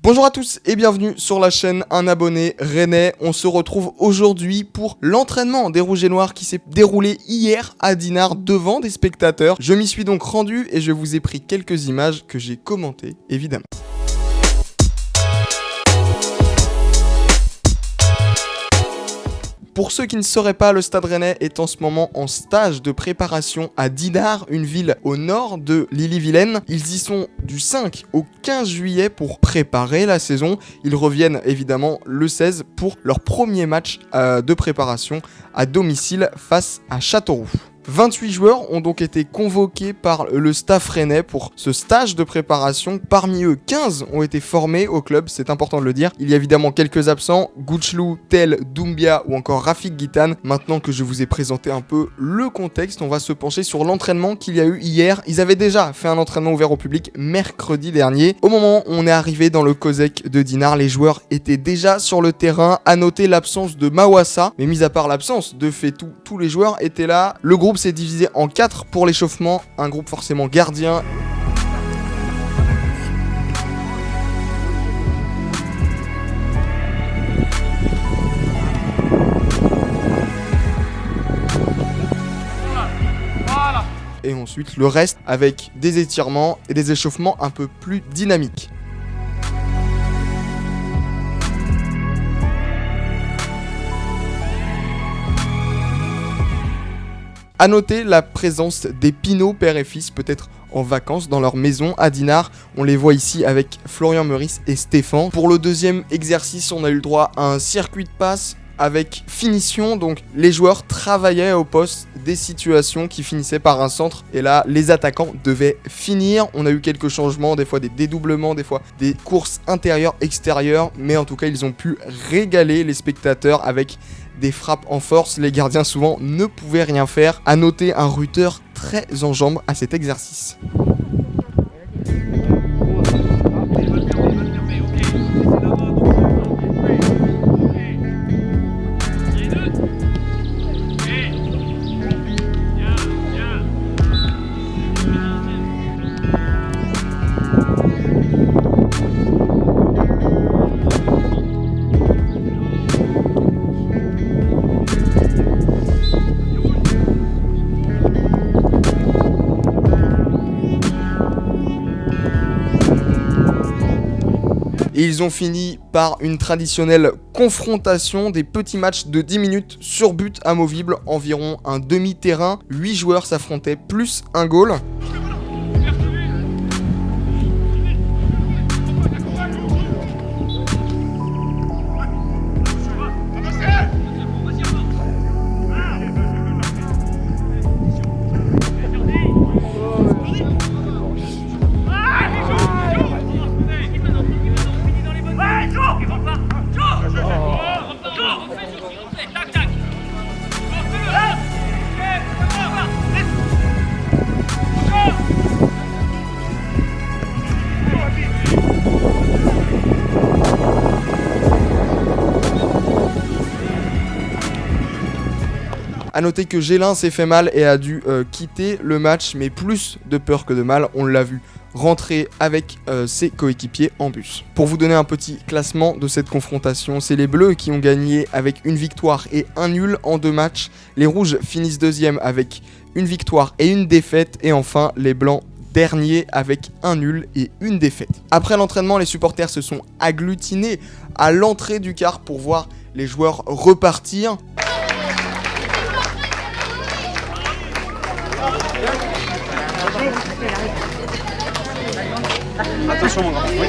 Bonjour à tous et bienvenue sur la chaîne Un abonné rennais. On se retrouve aujourd'hui pour l'entraînement des Rouges et Noirs qui s'est déroulé hier à Dinard devant des spectateurs. Je m'y suis donc rendu et je vous ai pris quelques images que j'ai commentées évidemment. Pour ceux qui ne sauraient pas, le Stade Rennais est en ce moment en stage de préparation à Dinard, une ville au nord de l'Ille-et-Vilaine. Ils y sont du 5 au 15 juillet pour préparer la saison. Ils reviennent évidemment le 16 pour leur premier match de préparation à domicile face à Châteauroux. 28 joueurs ont donc été convoqués par le staff rennais pour ce stage de préparation. Parmi eux, 15 ont été formés au club, c'est important de le dire. Il y a évidemment quelques absents, Goutchlou, Tel, Doumbia ou encore Rafik Guitane. Maintenant que je vous ai présenté un peu le contexte, on va se pencher sur l'entraînement qu'il y a eu hier. Ils avaient déjà fait un entraînement ouvert au public mercredi dernier. Au moment où on est arrivé dans le COSEC de Dinard, les joueurs étaient déjà sur le terrain. À noter l'absence de Mawassa, mais mis à part l'absence de Fetou, tous les joueurs étaient là. Le groupe s'est divisé en 4 pour l'échauffement, un groupe forcément gardien. Et ensuite le reste avec des étirements et des échauffements un peu plus dynamiques. A noter la présence des Pinot, père et fils, peut-être en vacances dans leur maison à Dinard. On les voit ici avec Florian Meurice et Stéphane. Pour le deuxième exercice, on a eu le droit à un circuit de passe avec finition. Donc les joueurs travaillaient au poste des situations qui finissaient par un centre. Et là, les attaquants devaient finir. On a eu quelques changements, des fois des dédoublements, des fois des courses intérieures-extérieures. Mais en tout cas, ils ont pu régaler les spectateurs avec des frappes en force. Les gardiens souvent ne pouvaient rien faire. À noter un Rutter très en jambes à cet exercice. Et ils ont fini par une traditionnelle confrontation, des petits matchs de 10 minutes sur but amovible, environ un demi-terrain. 8 joueurs s'affrontaient plus un goal. A noter que Gélin s'est fait mal et a dû quitter le match, mais plus de peur que de mal, on l'a vu rentrer avec ses coéquipiers en bus. Pour vous donner un petit classement de cette confrontation, c'est les Bleus qui ont gagné avec une victoire et un nul en 2 matchs. Les Rouges finissent deuxième avec une victoire et une défaite. Et enfin, les Blancs derniers avec un nul et une défaite. Après l'entraînement, les supporters se sont agglutinés à l'entrée du car pour voir les joueurs repartir. Attention mon grand. Oui.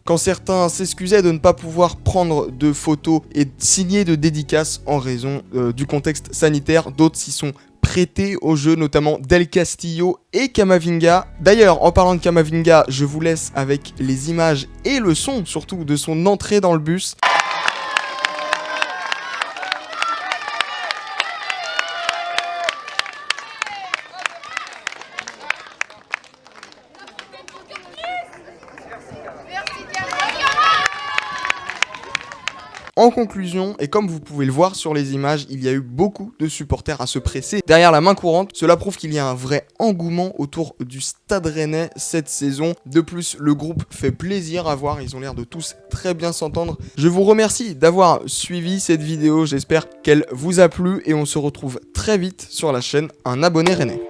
Quand certains s'excusaient de ne pas pouvoir prendre de photos et signer de dédicaces en raison du contexte sanitaire, d'autres s'y sont prêtés au jeu, notamment Del Castillo et Camavinga. D'ailleurs, en parlant de Camavinga, je vous laisse avec les images et le son surtout de son entrée dans le bus. En conclusion, et comme vous pouvez le voir sur les images, il y a eu beaucoup de supporters à se presser derrière la main courante. Cela prouve qu'il y a un vrai engouement autour du Stade Rennais cette saison. De plus, le groupe fait plaisir à voir, ils ont l'air de tous très bien s'entendre. Je vous remercie d'avoir suivi cette vidéo, j'espère qu'elle vous a plu et on se retrouve très vite sur la chaîne Un Abonné Rennais.